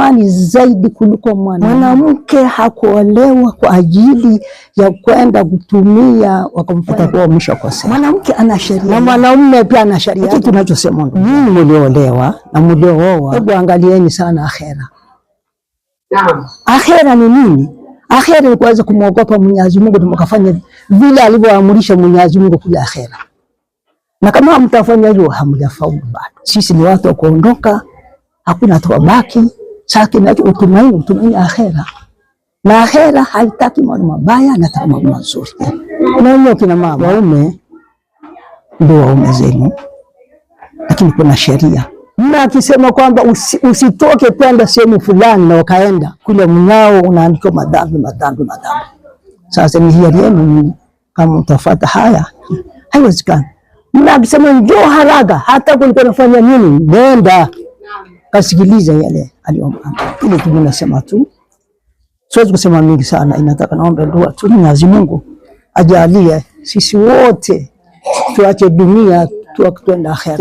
thamani zaidi kuliko mwanamke. Hakuolewa kwa ajili ya kwenda kutumia wakamfanya kwa mwisho kosea. Mwanamke ana sheria na mwanaume pia ana sheria. Kitu tunachosema nini, mliolewa na mliooa, hebu angalieni sana akhera. Naam, akhera ni nini? Akhera ni kuweza kumwogopa Mwenyezi Mungu, tumkafanya vile alivyoamrisha Mwenyezi Mungu kule akhera. Na kama mtafanya hivyo hamjafaulu bado. Sisi ni watu wa kuondoka, hakuna tuwabaki. Sasa na utumaini akhera. Na akhera haitaki mambo mabaya na mambo mazuri. Kuna kina mama waume ndio waume zenu, lakini kuna sheria. Mna akisema kwamba usitoke kwenda sehemu fulani na wakaenda kule, mnao unaandika madhambi. Sasa ni hiari yenu kama mtafuata haya, haiwezekani. Mna akisema njoo haraka, hata kulikuwa nafanya nini, nenda kasikiliza yale aliyoambiwa. Ile tunasema tu, siwezi kusema mingi sana. Inataka naomba dua tu, Mwenyezi Mungu ajalie sisi wote tuache dunia tuende akhera.